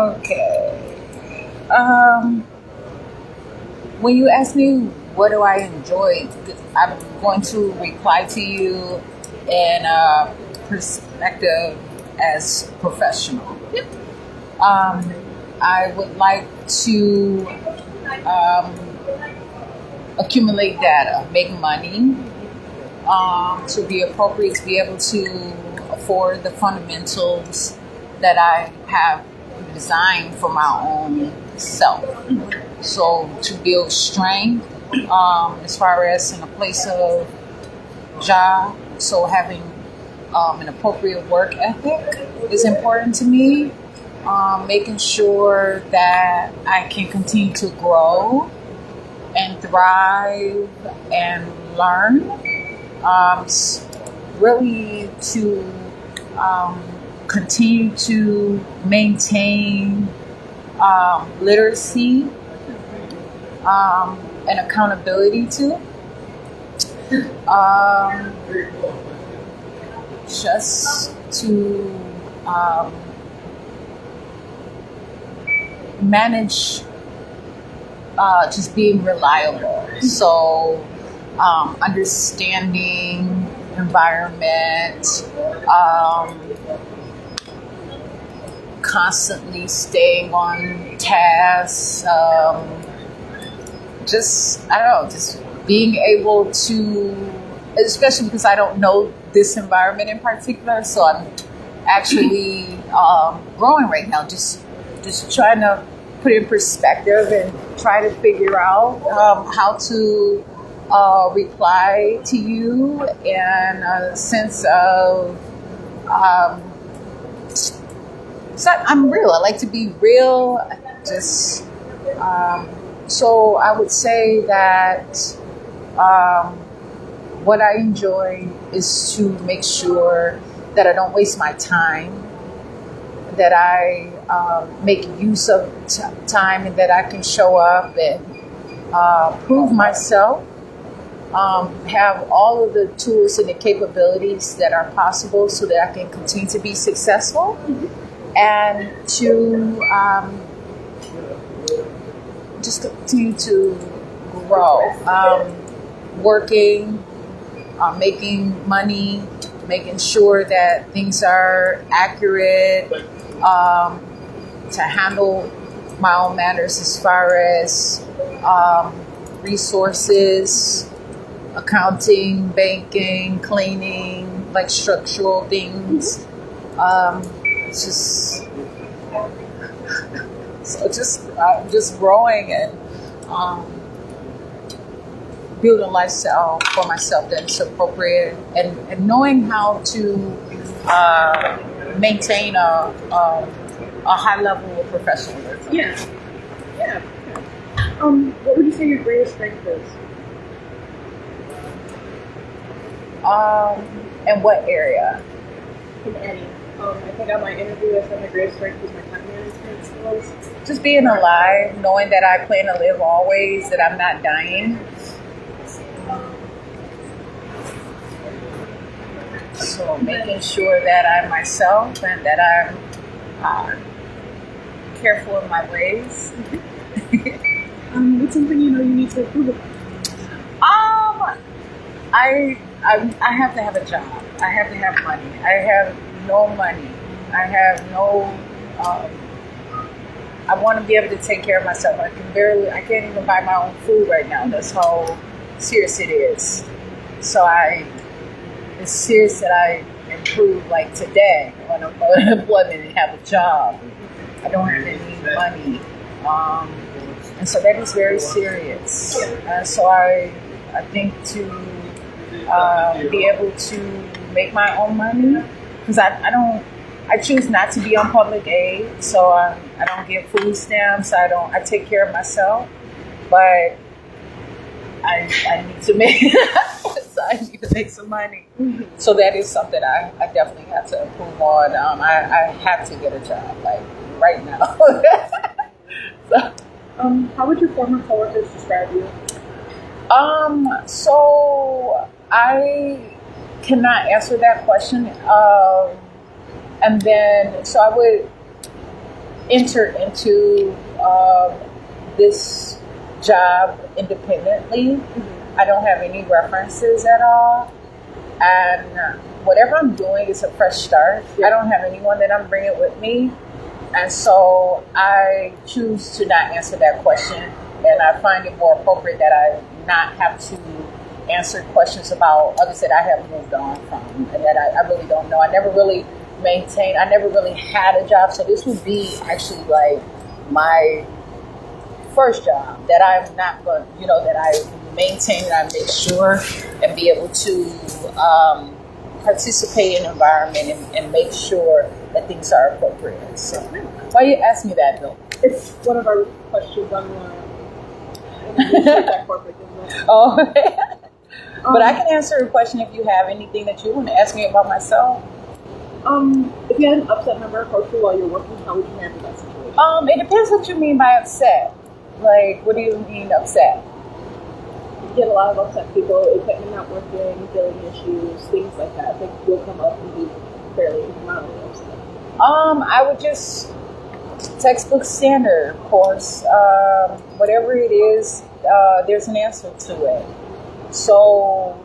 Okay. When you ask me what do I enjoy, I'm going to reply to you in a perspective as professional. I would like to accumulate data, make money, to be appropriate, to be able to afford the fundamentals that I have designed for my own self. So to build strength, as far as in a place of job, so having an appropriate work ethic is important to me. Making sure that I can continue to grow and thrive and learn. Really to continue to maintain literacy and accountability to. Just to manage just being reliable. So understanding environment, constantly staying on task, just being able to, especially because I don't know this environment in particular, so I'm actually growing right now, just trying to put in perspective and try to figure out how to reply to you in a sense of I'm real. I like to be real. Just so I would say that what I enjoy is to make sure that I don't waste my time, that I make use of time, and that I can show up and prove myself, have all of the tools and the capabilities that are possible so that I can continue to be successful, and to just continue to grow, working, making money, making sure that things are accurate, to handle my own matters as far as resources, accounting, banking, cleaning, like structural things. Just growing and building a lifestyle for myself that's appropriate, and knowing how to maintain a high level of professionalism. Yeah. What would you say your greatest strength is? In what area? In any. I think on my interview I said my greatest strength was my time management skills. Just being alive, knowing that I plan to live always, that I'm not dying. So making sure that I'm myself and that I'm careful in my ways. What's something you know you need to improve upon? I have to have a job. I have to have money. I have no money. I have no. I want to be able to take care of myself. I can't even buy my own food right now. That's how serious it is. So it's serious that I improve like today on unemployment and have a job. I don't have any money. And so that is very serious. So I think to be able to make my own money, because I choose not to be on public aid, so I don't get food stamps. I take care of myself, but I need to make so I need to make some money. So that is something I definitely have to improve on. I have to get a job like right now. So. How would your former coworkers describe you? So I cannot answer that question. And then, so I would entered into this job independently. I don't have any references at all. And whatever I'm doing is a fresh start. I don't have anyone that I'm bringing with me. And so I choose to not answer that question. And I find it more appropriate that I not have to answer questions about others that I have moved on from and that I really don't know. I never really had a job. So this would be actually like my first job that I'm not going, that I maintain and I make sure and be able to participate in the environment and make sure that things are appropriate. So why you ask me that though? It's one of our questions on the corporate business. Oh, but I can answer a question if you have anything that you want to ask me about myself. If you had an upset member approach you while you're working, how would you handle that situation? It depends what you mean by upset. Like, what do you mean upset? You get a lot of upset people, equipment not working, billing issues, things like that. I think will come up and be fairly mildly upset. I would just textbook standard, of course. Whatever it is, there's an answer to it. So,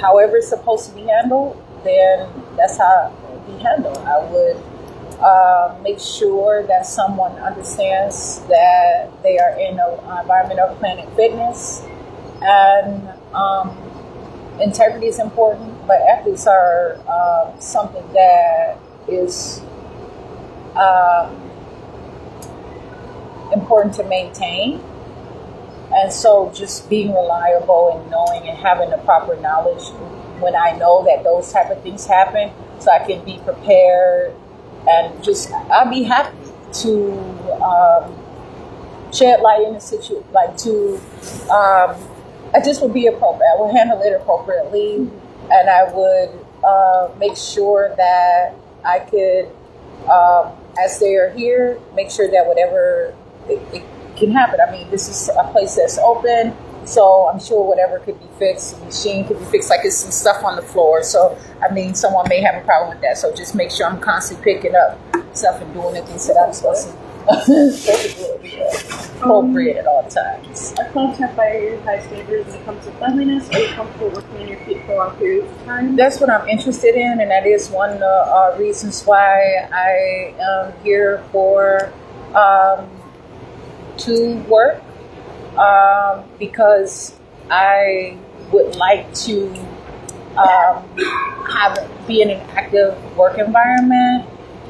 however it's supposed to be handled, then that's how it will be handled. I would make sure that someone understands that they are in an environment of Planet Fitness, and integrity is important, but ethics are something that is important to maintain. And so just being reliable and knowing and having the proper knowledge when I know that those type of things happen, so I can be prepared and just, I'll be happy to shed light in the situation, I just would be appropriate. I would handle it appropriately, and I would make sure that I could, as they are here, make sure that whatever it can happen. I mean, this is a place that's open, so I'm sure whatever could be fixed, the machine could be fixed, like it's some stuff on the floor. So, I mean, someone may have a problem with that. So just make sure I'm constantly picking up stuff and doing the things that I'm supposed to be appropriate at all times. Are clubs have very high standards when it comes to cleanliness? Are you comfortable working on your feet for long periods of time? That's what I'm interested in, and that is one of the reasons why I am here for to work, because I would like to be in an active work environment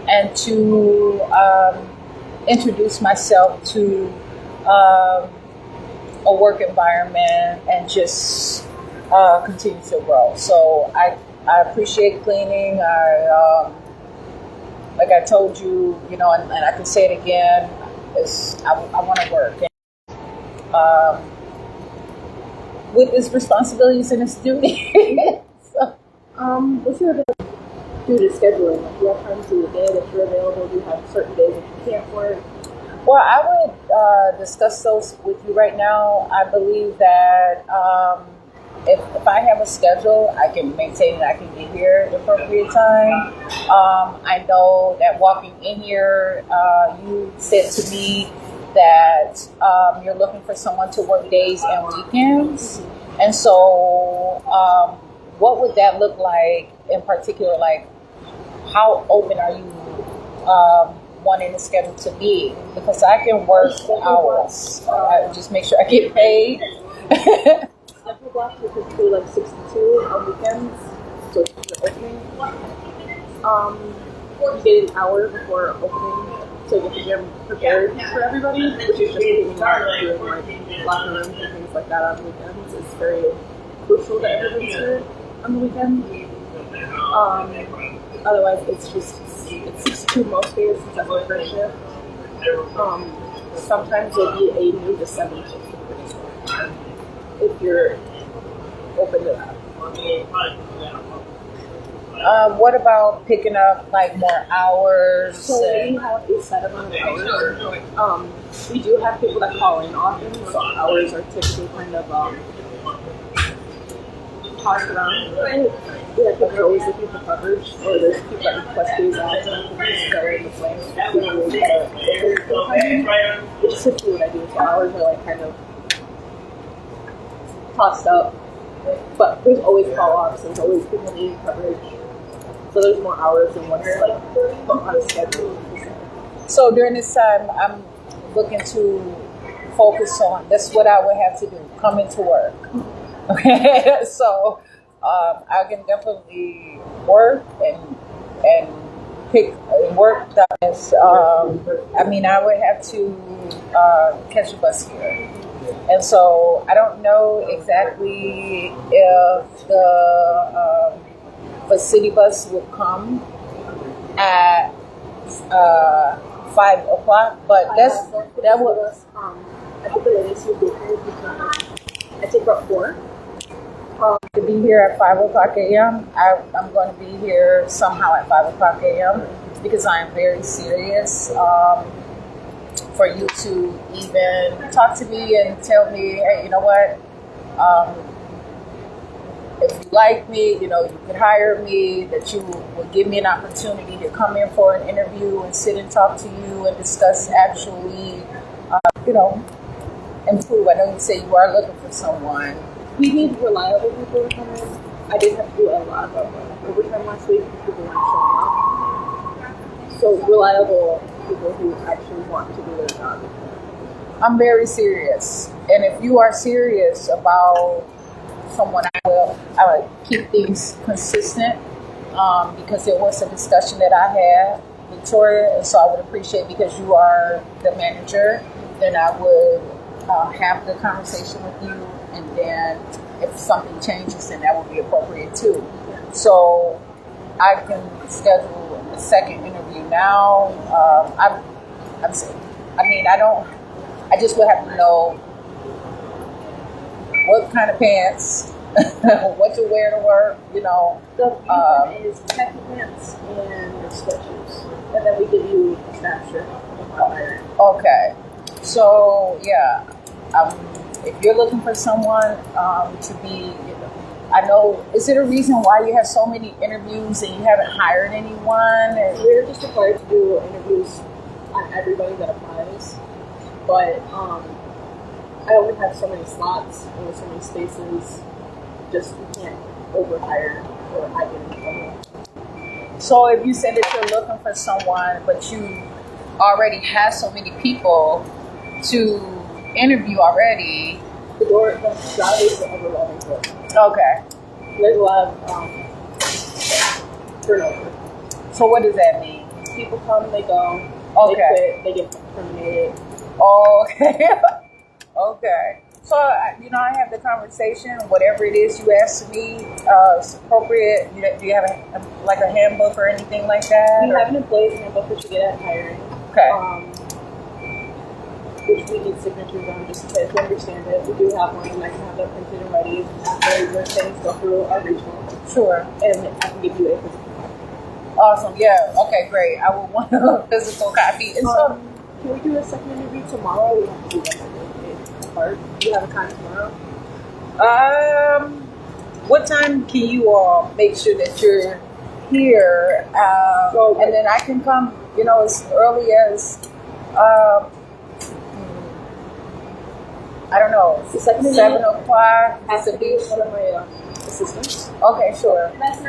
and to introduce myself to a work environment and just continue to grow. So I appreciate cleaning. Like I told you, and I can say it again, I want to work. And, with its responsibilities and its duty. So, what's your due to scheduling? Like, do you have times of the day that you're available? Do you have certain days that you can't work? Well, I would discuss those with you right now. I believe that if I have a schedule, I can maintain it. I can get here at the appropriate time. I know that walking in here, you said to me that you're looking for someone to work days and weekends. And so what would that look like in particular? Like, how open are you wanting the schedule to be? Because I can work hours. I just make sure I get paid. Schedule blocks are typically like 6 to 2 on weekends. So if you're opening, you get an hour before opening to get the gym prepared for everybody, which is just getting out doing like locker rooms and things like that on weekends. It's very crucial that everybody's here on the weekend. Otherwise, it's 6 to 2 most days since that's my first shift. Sometimes it'll be a new to 7 shift if you're open to that. What about picking up like more hours? So we have a set amount of hours. We do have people that call in often, so hours are typically kind of tossed around. Yeah, people are always looking for coverage, or there's people that request days off, and I can just fill in the blanks. Which is typically what I do. So hours are like kind of tossed up, but there's always call-offs. There's always people needing coverage. So there's more hours than what's like on a schedule. So during this time, I'm looking to focus on. That's what I would have to do. Come into work. Okay, so I can definitely work and pick and work. I mean, I would have to catch a bus here, and so I don't know exactly if the city bus will come at 5 o'clock, but that was. I think the latest would be here because I take about 4. To be here at 5 o'clock a.m. I'm going to be here somehow at 5 o'clock a.m. because I am very serious for you to even talk to me and tell me, hey, you know what? If you like me, you know, you could hire me, that you would give me an opportunity to come in for an interview and sit and talk to you and discuss actually, improve. I know you say you are looking for someone. We need reliable people to come in. I did have to do a lot of overtime last week because people weren't showing up. So reliable people who actually want to do their job. I'm very serious. And if you are serious about someone, I will keep things consistent because there was a discussion that I had, Victoria, and so I would appreciate, because you are the manager, then I would have the conversation with you, and then if something changes, then that would be appropriate too. So I can schedule a second interview now. I just would have to know what kind of pants, what to wear to work, you know. The uniform is khaki pants and your sweat shoes, and then we give you a snap shirt. Okay. So yeah, if you're looking for someone to be, I know, is it a reason why you have so many interviews and you haven't hired anyone? We're just required to do interviews on everybody that applies, but I only have so many slots and so many spaces. Just we can't overhire or I get in trouble. So if you said that you're looking for someone, but you already have so many people to interview already, the job is overwhelming. Okay. There's a lot of turnover. So what does that mean? People come, they go. Okay. They quit, they get terminated. Okay. Okay. So, I have the conversation. Whatever it is you ask me is appropriate. Do you have a handbook or anything like that? We have an employee's handbook that you get at hiring. Okay. Which we need signatures on just to understand it. We do have one, and I can have that printed and ready after your things go through our regional. Sure. And I can give you a physical copy. Awesome. Yeah. Okay, great. I will want a physical copy. And so, can we do a second interview tomorrow? We have to do that part. Do you have a time tomorrow? What time can you all make sure that you're here? And then I can come, as early as, I don't know, 7 o'clock. Has to be one of my assistants. Okay, sure. That's